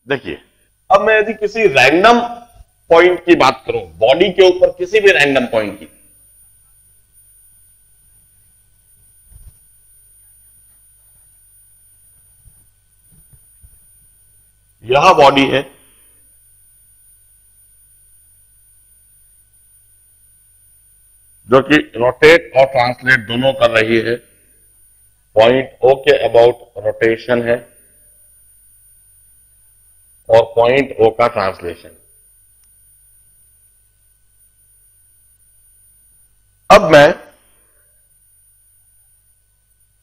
देखिए, अब मैं यदि किसी रैंडम पॉइंट की बात करूं, बॉडी के ऊपर किसी भी रैंडम पॉइंट की, यह बॉडी है, जो कि रोटेट और ट्रांसलेट दोनों कर रही है, पॉइंट ओ के अबाउट रोटेशन है और पॉइंट ओ का ट्रांसलेशन। अब मैं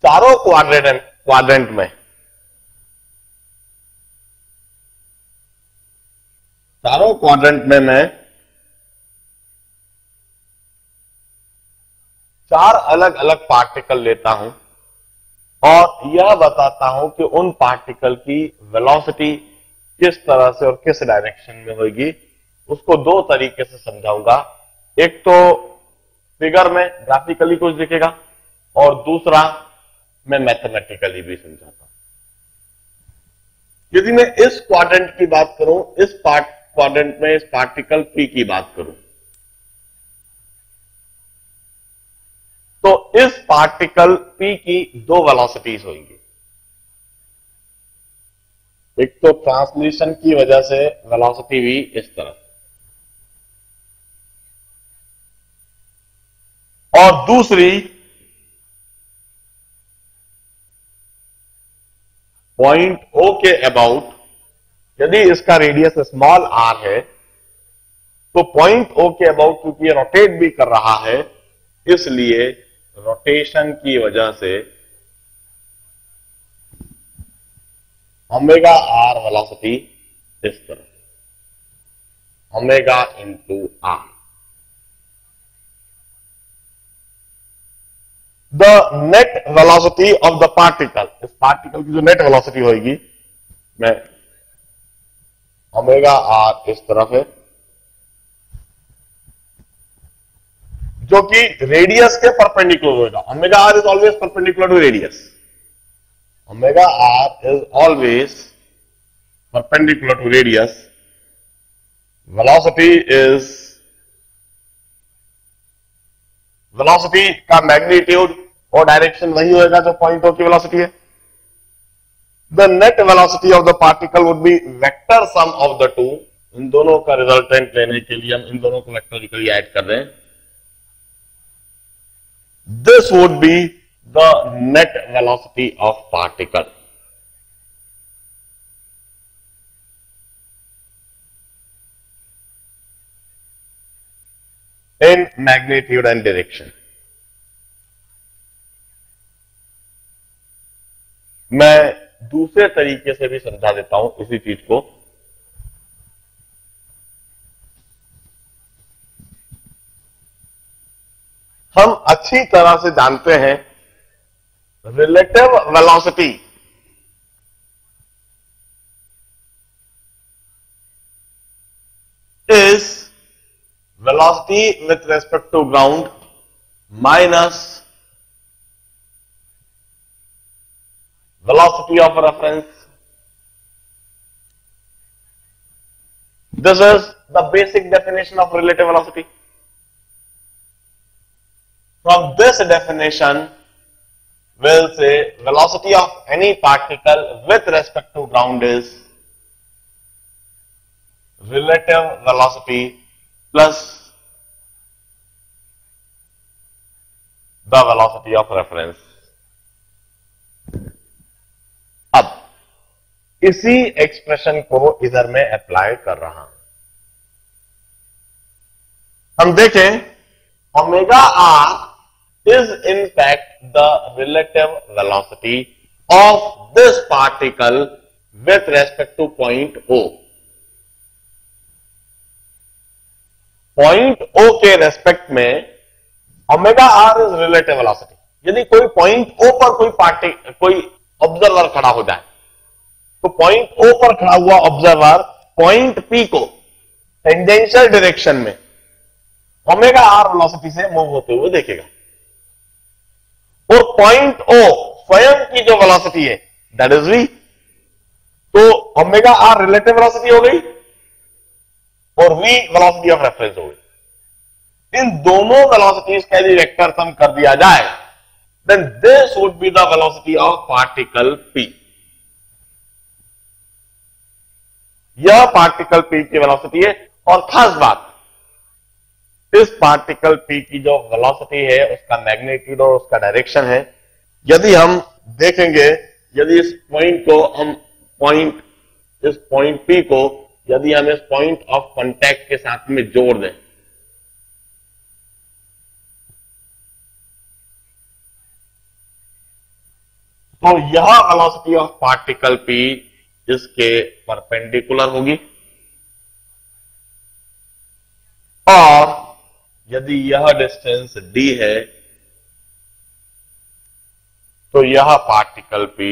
चारों क्वाड्रेंट में, मैं चार अलग अलग पार्टिकल लेता हूं और यह बताता हूं कि उन पार्टिकल की वेलोसिटी किस तरह से और किस डायरेक्शन में होगी। उसको दो तरीके से समझाऊंगा, एक तो फिगर में ग्राफिकली कुछ दिखेगा और दूसरा मैं मैथमेटिकली भी समझाता हूं। यदि मैं इस क्वाड्रेंट की बात करूं, इस क्वाड्रेंट में इस पार्टिकल पी की बात करूं, तो इस पार्टिकल पी की दो वेलोसिटीज होंगी। एक तो ट्रांसलेशन की वजह से वेलोसिटी भी इस तरह, और दूसरी पॉइंट ओ के अबाउट, यदि इसका रेडियस स्मॉल आर है तो पॉइंट ओ के अबाउट, क्योंकि ये रोटेट भी कर रहा है, इसलिए रोटेशन की वजह से ओमेगा आर वेलोसिटी इस तरह, omega into r. The net velocity of the particle, इस पार्टिकल की जो नेट वेलोसिटी होगी, मैं ओमेगा आर इस तरफ है, जो कि रेडियस के परपेंडिकुलर होगा। Omega are is always perpendicular to radius, omega r is always perpendicular to radius. Velocity का मैग्नीट्यूड और डायरेक्शन वही होगा जो पॉइंट ओ की वेलोसिटी है। The net velocity of the particle would be vector sum of the two. इन दोनों का रिजल्टेंट लेने के लिए हम इन दोनों को वेक्टरिकली ऐड कर रहे हैं। This would B the net velocity of particle. In magnitude and direction. मैं दूसरे तरीके से भी समझा देता हूं इसी चीज को। हम अच्छी तरह से जानते हैं relative velocity is velocity with respect to ground minus velocity of reference. This is the basic definition of relative velocity. From this definition, we'll say velocity of any particle with respect to ground is relative velocity plus the velocity of reference. अब इसी expression को इधर में apply कर रहा हूं। हम देखें, omega r is in fact the relative velocity of this particle with respect to point O. Point O के रेस्पेक्ट में omega are is relative velocity. यदि कोई पॉइंट O पर कोई ऑब्जर्वर खड़ा हो जाए, तो पॉइंट O पर खड़ा हुआ ऑब्जर्वर पॉइंट P को टेंजेंशियल डायरेक्शन में ओमेगा आर वेलोसिटी से मूव होते हुए देखेगा, और पॉइंट O स्वयं की जो वेलोसिटी है दैट इज V। तो ओमेगा आर रिलेटिव वेलोसिटी हो गई और v वेलोसिटी ऑफ रेफरेंस हो गई। इन दोनों वेलोसिटीज का यदि वेक्टर सम कर दिया जाए, then this would be the velocity of particle p। यह पार्टिकल p की वेलोसिटी है। और खास बात, इस पार्टिकल p की जो वेलोसिटी है उसका मैग्नीट्यूड और उसका डायरेक्शन है, यदि हम देखेंगे, यदि इस पॉइंट को हम इस पॉइंट p को यदि हम इस पॉइंट ऑफ कांटेक्ट के साथ में जोड़ दें, तो यह वेलोसिटी ऑफ पार्टिकल p इसके परपेंडिकुलर होगी। और यदि यह डिस्टेंस d है तो यह पार्टिकल p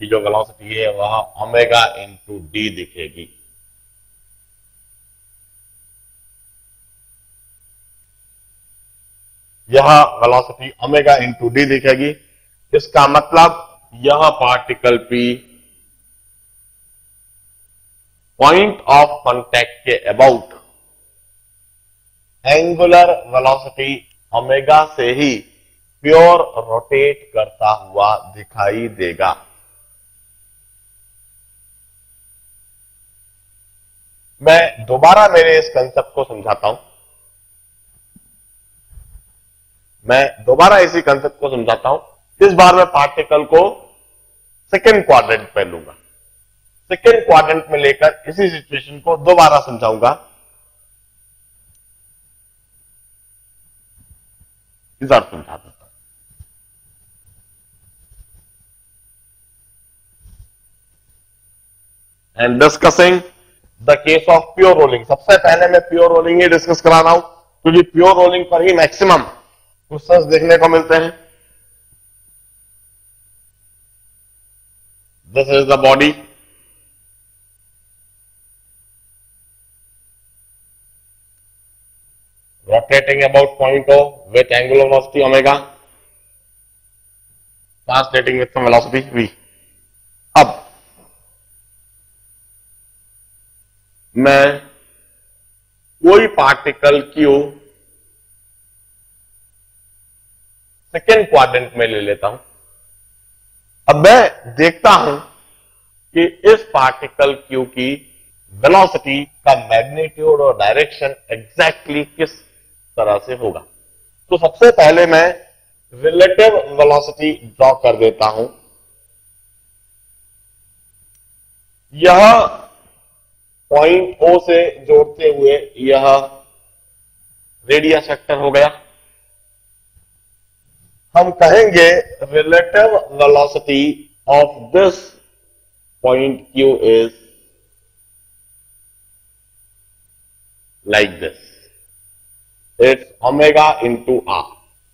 की जो वेलोसिटी है वह ओमेगा इंटू डी दिखेगी। यह वेलोसिटी ओमेगा इंटू डी दिखेगी। इसका मतलब यह particle p point of contact के अबाउट एंगुलर वेलोसिटी ओमेगा से ही प्योर रोटेट करता हुआ दिखाई देगा। मैं दोबारा मेरे इस कंसेप्ट को समझाता हूं। मैं दोबारा इसी कंसेप्ट को समझाता हूं। इस बार मैं पार्टिकल को सेकेंड क्वाड्रेंट पे लूंगा। सेकेंड क्वाड्रेंट में लेकर इसी सिचुएशन को दोबारा समझाऊंगा। इस बार समझा देता हूं। And discussing the case of pure rolling. सबसे पहले मैं प्योर रोलिंग ही डिस्कस करा रहा हूं, क्योंकि प्योर रोलिंग पर ही मैक्सिमम क्वेश्चंस देखने को मिलते हैं। This is the body, rotating about point O with angular velocity omega, translating with some velocity v. अब मैं कोई पार्टिकल Q सेकेंड क्वाड्रेंट में ले लेता हूं। अब मैं देखता हूं कि इस पार्टिकल Q की वेलोसिटी का मैग्नीट्यूड और डायरेक्शन एग्जैक्टली किस तरह से होगा। तो सबसे पहले मैं रिलेटिव वेलोसिटी ड्रॉ कर देता हूं। यह पॉइंट O से जोड़ते हुए यह रेडियस वेक्टर हो गया। हम कहेंगे relative velocity of this point Q is like this. It's omega into r.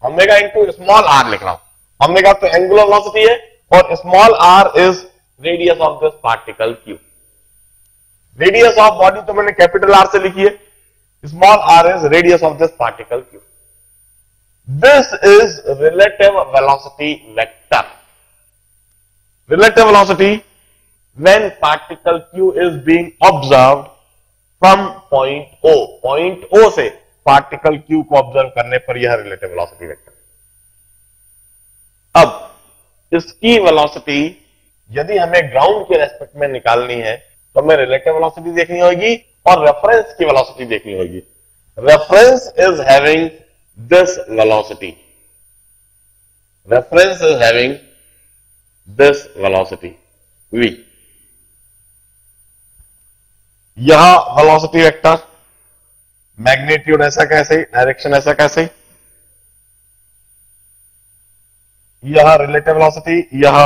Omega into small r लिख रहा हूं। ओमेगा तो एंगुलर वेलोसिटी है और small r is radius of this particle Q। Radius of body तो मैंने capital r से लिखी है, small r is radius of this particle Q। This is relative velocity vector. Relative velocity when particle Q is being observed from point O। Point O से particle Q को observe करने पर यह relative velocity vector. अब इसकी velocity यदि हमें ground के रेस्पेक्ट में निकालनी है तो हमें रिलेटिव वेलोसिटी देखनी होगी और रेफरेंस की वेलोसिटी देखनी होगी। Reference is having this velocity. Reference is having this velocity v। यह वेलोसिटी वेक्टर, मैग्नीट्यूड ऐसा कैसे, डायरेक्शन ऐसा कैसे, यह रिलेटिव वेलोसिटी, यह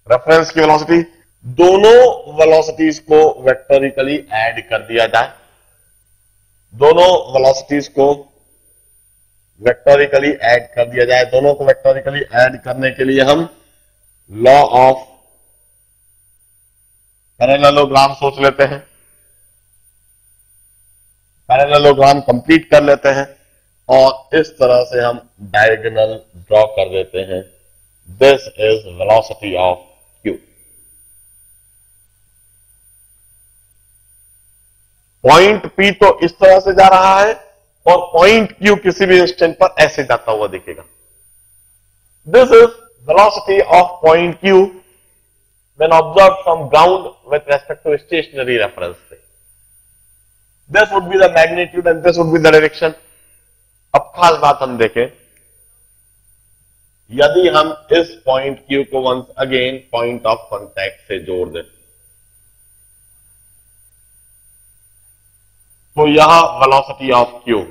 रेफरेंस की वेलोसिटी, दोनों वेलोसिटीज को वेक्टोरिकली ऐड कर दिया जाए। दोनों वेलोसिटीज को वेक्टोरिकली ऐड कर दिया जाए। दोनों को वेक्टोरिकली ऐड करने के लिए हम लॉ ऑफ पैरेललोग्राम सोच लेते हैं। पैरेललोग्राम कंप्लीट कर लेते हैं और इस तरह से हम डायगोनल ड्रॉ कर देते हैं। This is velocity of Q। Point P तो इस तरह से जा रहा है और पॉइंट Q किसी भी इंस्टेंट पर ऐसे जाता हुआ दिखेगा। This is velocity of point Q when observed from ground with respect to stationary reference frame. This would be the magnitude and this would be the direction. अब खास बात हम देखें, यदि हम इस पॉइंट Q को once again point of contact से जोड़ दें तो यह वेलोसिटी ऑफ Q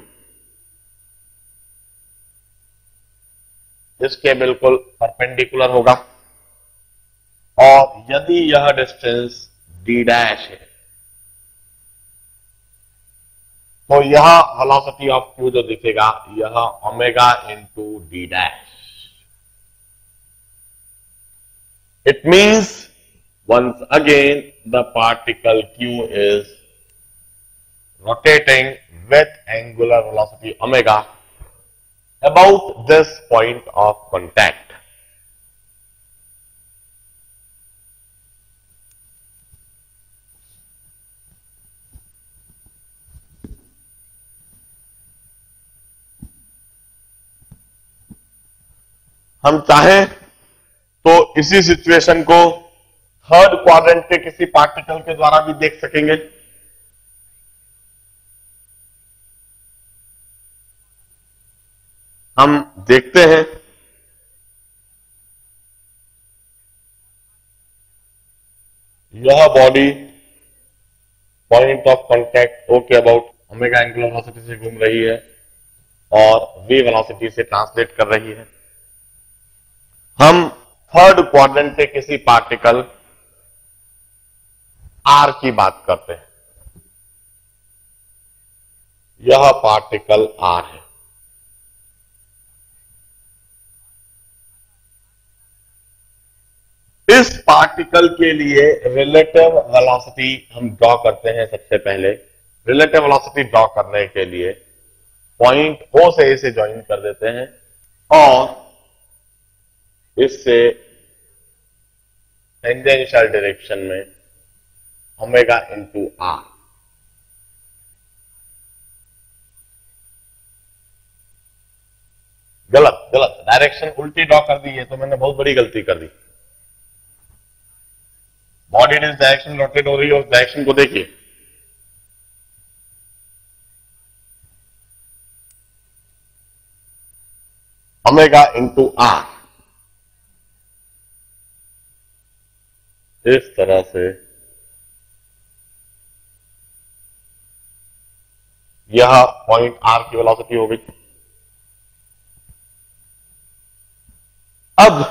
इसके बिल्कुल परपेंडिकुलर होगा और यदि यह डिस्टेंस d' है तो यह वेलोसिटी ऑफ Q जो दिखेगा यह omega into d'। It means once again the particle Q is rotating with angular velocity omega about this point of contact. हम चाहें तो इसी सिचुएशन को थर्ड क्वाड्रेंट के किसी पार्टिकल के द्वारा भी देख सकेंगे। हम देखते हैं यह body point of contact O के अबाउट ओमेगा एंगुलर वेलोसिटी से घूम रही है और V वेलोसिटी से ट्रांसलेट कर रही है। हम थर्ड क्वाड्रेंट के किसी पार्टिकल R की बात करते हैं। यह पार्टिकल R है। इस पार्टिकल के लिए रिलेटिव वेलोसिटी हम ड्रॉ करते हैं। सबसे पहले रिलेटिव वेलोसिटी ड्रॉ करने के लिए पॉइंट O से इसे ज्वाइन कर देते हैं और इससे टेंजेंशियल डायरेक्शन में ओमेगा इंटू R। गलत डायरेक्शन उल्टी ड्रॉ कर दी है तो मैंने बहुत बड़ी गलती कर दी। बॉडी इस डायरेक्शन रोटेट हो रही है, उस डायरेक्शन को देखिए। ओमेगा इंटू R इस तरह से यह पॉइंट R की वेलोसिटी हो गई। अब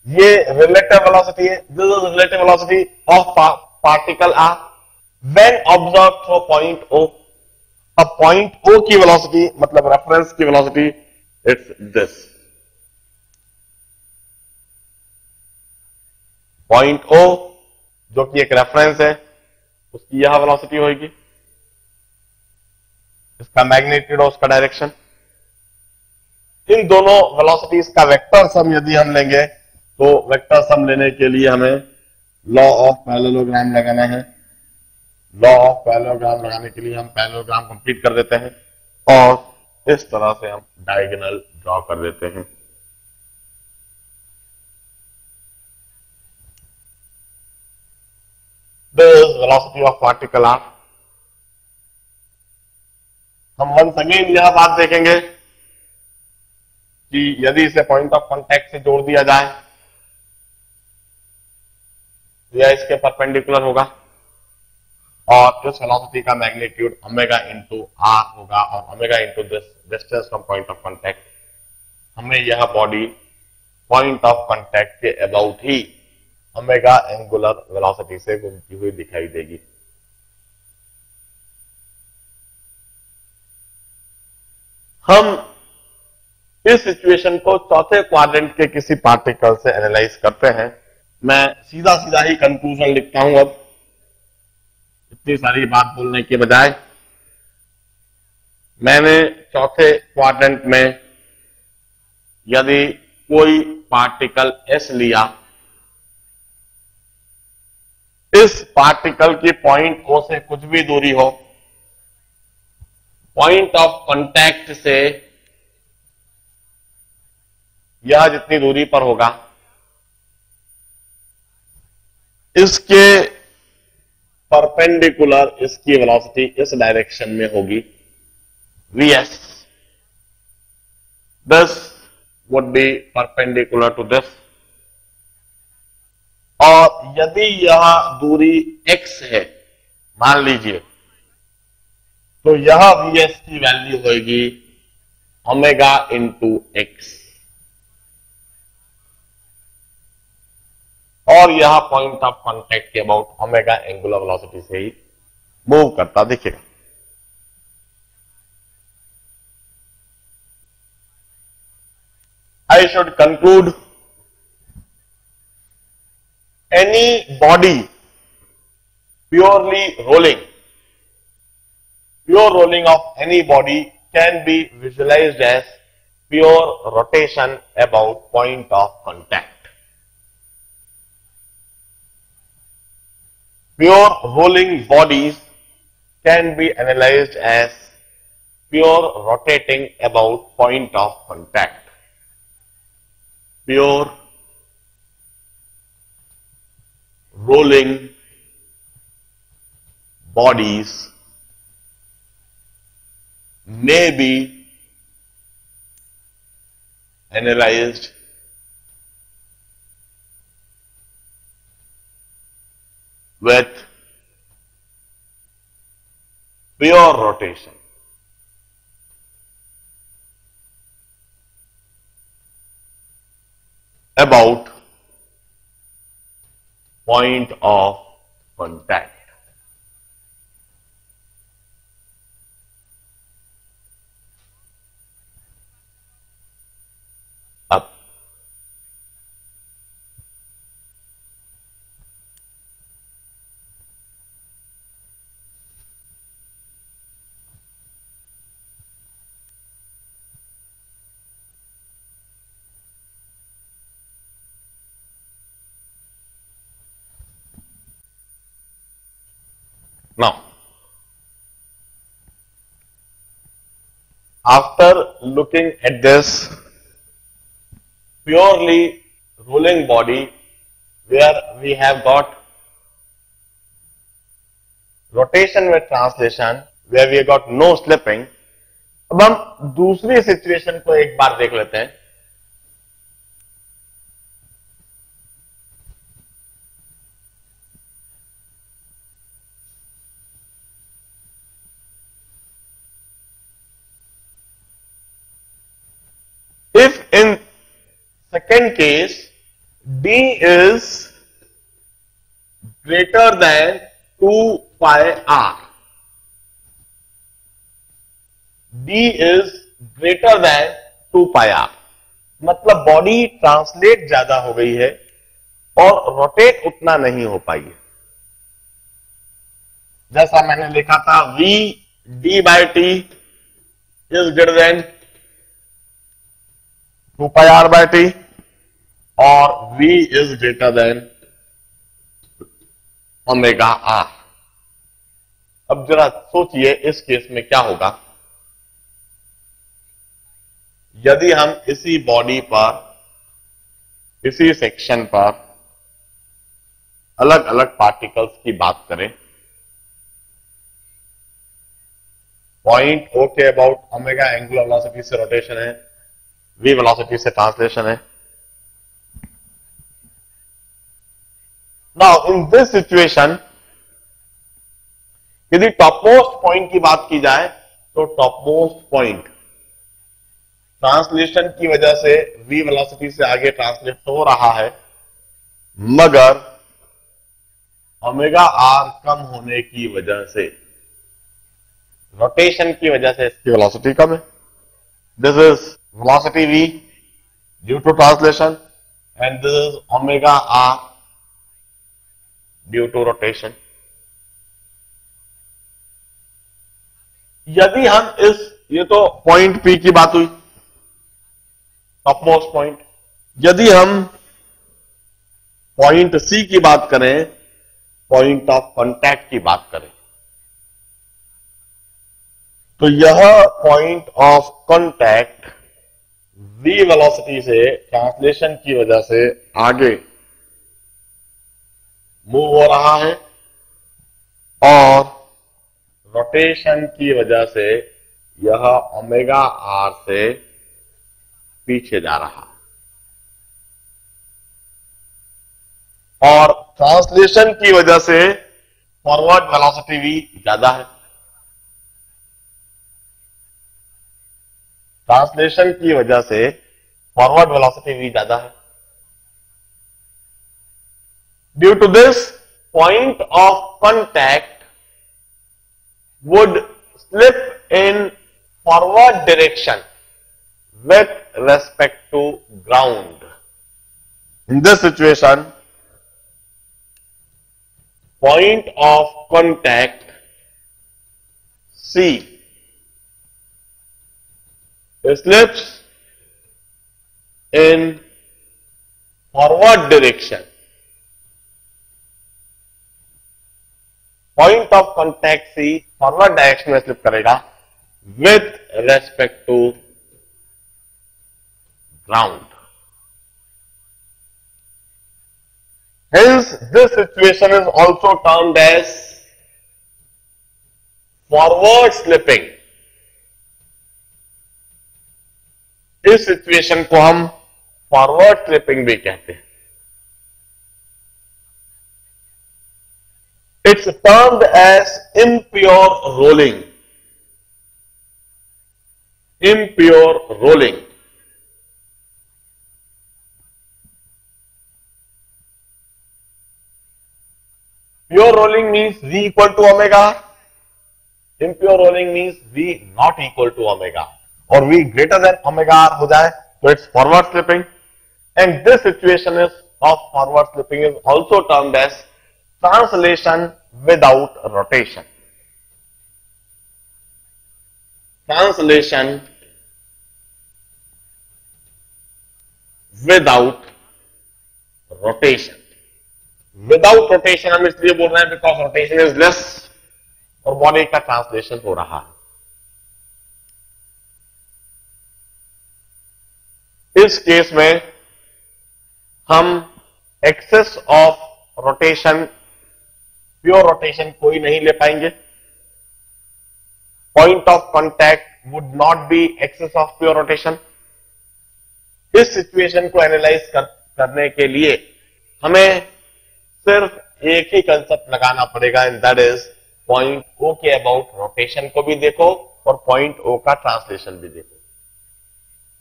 ये रिलेटिव वेलोसिटी है। This is relative velocity of particle R when observe through point O। अब पॉइंट O की वेलोसिटी मतलब रेफरेंस की velocity it's this. Point O जो कि एक रेफरेंस है उसकी यह वेलोसिटी होगी, इसका मैग्नीट्यूड और उसका डायरेक्शन। इन दोनों वेलोसिटीज का वेक्टर सम यदि हम लेंगे तो वेक्टर सम लेने के लिए हमें लॉ ऑफ पैरेललोग्राम लगाना है। लॉ ऑफ पैरेललोग्राम लगाने के लिए हम पैरेललोग्राम कंप्लीट कर देते हैं और इस तरह से हम डायगोनल ड्रॉ कर देते हैं। This velocity of particle R। हम वंस अगेन यह बात देखेंगे कि यदि इसे पॉइंट ऑफ कांटेक्ट से जोड़ दिया जाए तो यह इसके परपेंडिकुलर होगा और इस वेलोसिटी का मैग्नीट्यूड ओमेगा इंटू R होगा और omega into this distance from point of contact. हमें यह बॉडी पॉइंट ऑफ कांटेक्ट के about he omega angular velocity से घूमती हुई दिखाई देगी। हम इस सिचुएशन को चौथे क्वाड्रेंट के किसी पार्टिकल से एनालाइज करते हैं। मैं सीधा सीधा ही कंक्लूजन लिखता हूं। अब इतनी सारी बात बोलने के बजाय मैंने चौथे क्वाड्रेंट में यदि कोई पार्टिकल S लिया, इस पार्टिकल की पॉइंट ओ से कुछ भी दूरी हो, पॉइंट ऑफ कांटेक्ट से यह जितनी दूरी पर होगा, इसके परपेंडिकुलर इसकी वेलोसिटी इस डायरेक्शन में होगी vs. This would be perpendicular to this. और यदि यह दूरी x है मान लीजिए, तो यह vs की वैल्यू होगी ओमेगा इंटू एक्स, और यह पॉइंट ऑफ कांटेक्ट के अबाउट ओमेगा एंगुलर वेलोसिटी से ही मूव करता दिखेगा. I should conclude any body pure rolling of any body can be visualized as pure rotation about point of contact. Pure rolling bodies can be analyzed as pure rotating about point of contact. Pure rolling bodies may be analyzed with pure rotation. About point of contact. Up. Now, after looking at this purely rolling body where we have got rotation with translation, where we have got no slipping, अब हम दूसरी situation को एक बार देख लेते हैं. If in second case d is greater than 2 pi r, d is greater than 2 pi r, मतलब body translate ज्यादा हो गई है और रोटेट उतना नहीं हो पाई है. जैसा मैंने लिखा था v d by t is greater than 2 pi r by t और v is greater than omega r. अब जरा सोचिए इस केस में क्या होगा यदि हम इसी बॉडी पर, इसी सेक्शन पर अलग अलग पार्टिकल्स की बात करें. पॉइंट ओ के अबाउट ओमेगा एंगुलर वेलोसिटी से रोटेशन है, v वेलोसिटी से ट्रांसलेशन है. नाउ इन दिस सिचुएशन यदि टॉपमोस्ट पॉइंट की बात की जाए तो टॉपमोस्ट पॉइंट ट्रांसलेशन की वजह से v वेलोसिटी से आगे ट्रांसलेट हो रहा है, मगर ओमेगा r कम होने की वजह से, रोटेशन की वजह से इसकी वेलोसिटी कम है. This is velocity v due to translation and this is omega r due to rotation. यदि हम ये तो पॉइंट P की बात हुई, टॉपमोस्ट पॉइंट. यदि हम पॉइंट C की बात करें पॉइंट ऑफ कांटेक्ट की बात करें तो यह point of contact v velocity से ट्रांसलेशन की वजह से आगे मूव हो रहा है और रोटेशन की वजह से यह ओमेगा आर से पीछे जा रहा है और ट्रांसलेशन की वजह से फॉरवर्ड वेलोसिटी भी ज्यादा है। ट्रांसलेशन की वजह से फॉरवर्ड वेलोसिटी भी ज्यादा है। Due to this point of contact would slip in forward direction with respect to ground. In this situation, point of contact C slips in forward direction. Point of contact C forward direction में slip करेगा with respect to ground. Hence, this situation is also termed as forward slipping. इस situation को हम forward slipping भी कहते हैं। It's termed as impure rolling. Impure rolling. Pure rolling means V equal to omega. Impure rolling means V not equal to omega or V greater than omega r हो जाए तो it's forward slipping. And this situation is of forward slipping is also termed as translation without rotation. Translation without rotation. Without rotation हम इसलिए बोल रहे हैं because rotation is less और body का ट्रांसलेशन हो रहा है। इस केस में हम axis of rotation pure rotation कोई नहीं ले पाएंगे। Point of contact would not be axis of pure rotation. इस सिचुएशन को एनालाइज करने के लिए हमें सिर्फ एक ही कंसेप्ट लगाना पड़ेगा and that is point O के अबाउट रोटेशन को भी देखो और पॉइंट ओ का ट्रांसलेशन भी देखो।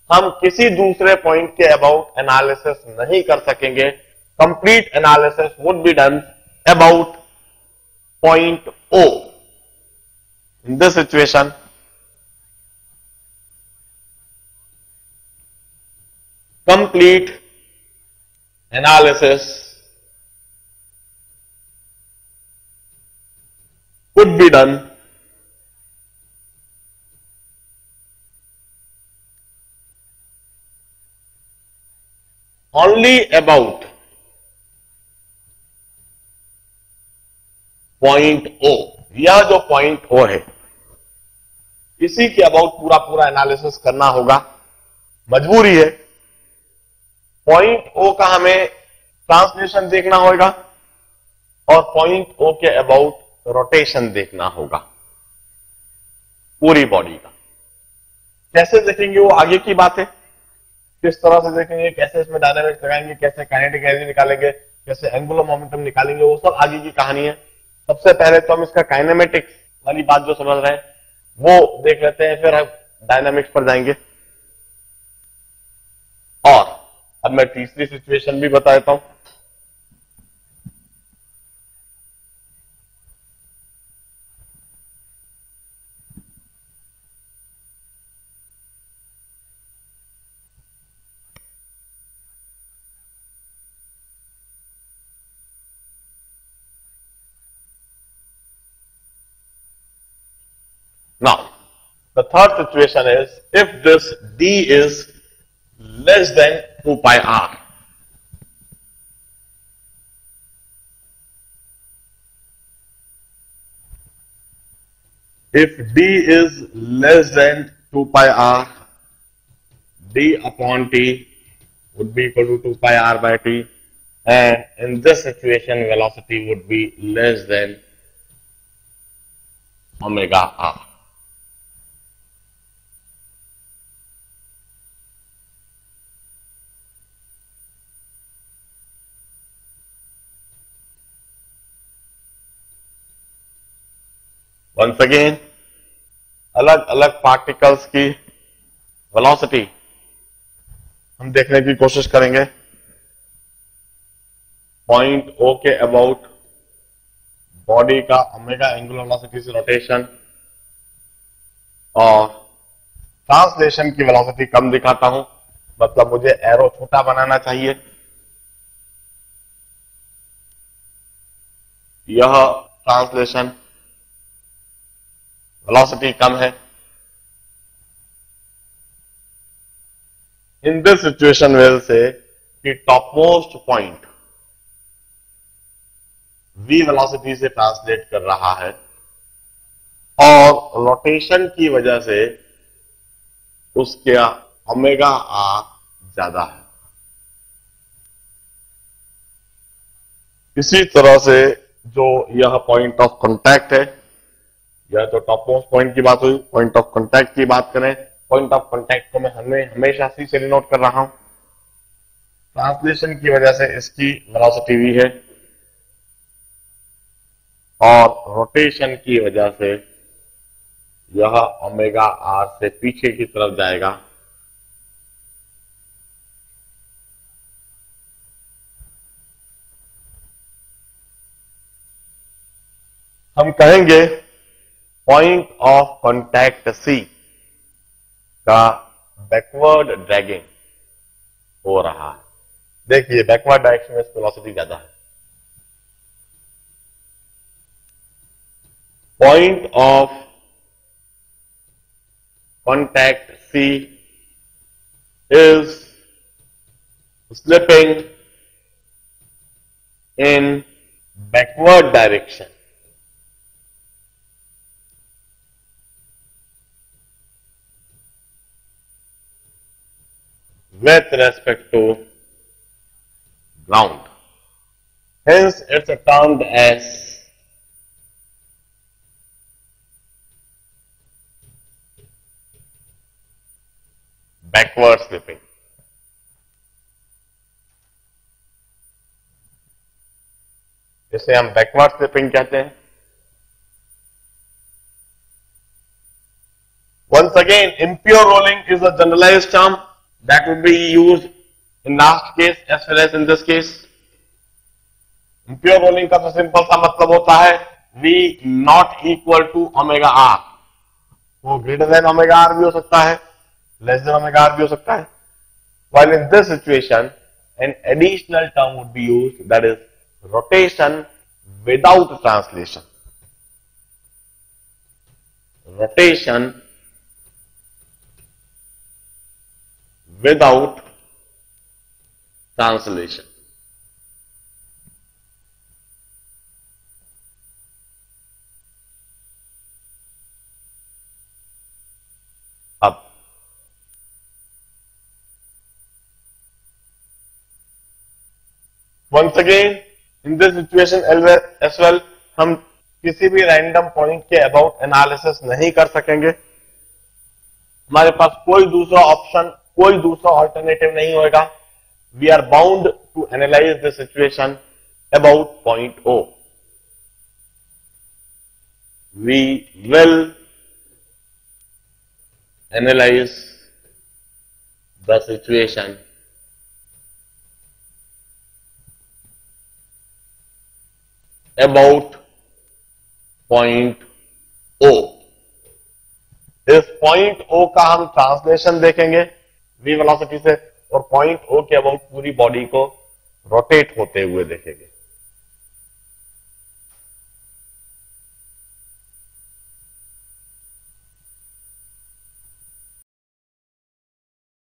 हम किसी दूसरे पॉइंट के अबाउट एनालिसिस नहीं कर सकेंगे। Complete analysis would be done about point O. In this situation complete analysis could be done only about point O। यह जो पॉइंट O है इसी के अबाउट पूरा एनालिसिस करना होगा, मजबूरी है। पॉइंट O का हमें ट्रांसलेशन देखना होगा और पॉइंट O के अबाउट रोटेशन देखना होगा पूरी बॉडी का। कैसे देखेंगे वो आगे की बात है, किस तरह से देखेंगे, कैसे इसमें डायनामिक्स लगाएंगे, कैसे काइनेटिक एनर्जी निकालेंगे, कैसे एंगुलर मोमेंटम निकालेंगे, वो सब आगे की कहानी है। सबसे पहले तो हम इसका काइनेमेटिक्स वाली बात जो समझ रहे हैं वो देख लेते हैं, फिर हम डायनामिक्स पर जाएंगे। और अब मैं तीसरी सिचुएशन भी बता देता हूं। Now, the third situation is if this d is less than 2 pi r. if d is less than 2 pi r, d upon t would be equal to 2 pi r by t, and in this situation velocity would be less than omega r. Once again, अलग अलग particles की velocity हम देखने की कोशिश करेंगे। Point O के about body का ओमेगा एंगुलर वेलोसिटी से रोटेशन और ट्रांसलेशन की वेलोसिटी कम दिखाता हूं, मतलब मुझे एरो छोटा बनाना चाहिए। यह ट्रांसलेशन वेलोसिटी कम है। इन दिस सिचुएशन वेल से कि top most point v velocity से ट्रांसलेट कर रहा है और रोटेशन की वजह से उसका ओमेगा आर ज्यादा है। इसी तरह से जो यह पॉइंट ऑफ कांटेक्ट है, यह तो टॉप मोस्ट पॉइंट की बात हुई। पॉइंट ऑफ कांटेक्ट की बात करें, पॉइंट ऑफ कांटेक्ट को मैं हमेशा सी से डिनोट कर रहा हूं। ट्रांसलेशन की वजह से इसकी वेलोसिटी भी है और रोटेशन की वजह से यह ओमेगा आर से पीछे की तरफ जाएगा। हम कहेंगे पॉइंट ऑफ कांटेक्ट सी का बैकवर्ड ड्रैगिंग हो रहा है। देखिए बैकवर्ड डायरेक्शन में वेलोसिटी ज्यादा है। Point of contact C is slipping in backward direction with respect to ground. Hence, it's termed as backward slipping. इसे हम बैकवर्ड स्लिपिंग कहते हैं। Once again, impure rolling is a generalized term that would be used in last case as well as in this case. Impure rolling का तो simple सा मतलब होता है V not equal to omega r। वो greater than omega r भी हो सकता है, less than omega r भी हो सकता है। While in this situation, an additional term would be used, that is rotation without translation. Rotation without translation. अब once again in this situation as well, हम किसी भी रैंडम पॉइंट के about analysis नहीं कर सकेंगे। हमारे पास कोई दूसरा ऑप्शन, कोई दूसरा ऑल्टरनेटिव नहीं होगा। We are bound to analyse the situation about point O. We will analyse the situation about point O. इस पॉइंट ओ का हम ट्रांसलेशन देखेंगे v वेलोसिटी से और पॉइंट ओ के अबाउट पूरी बॉडी को रोटेट होते हुए देखेंगे।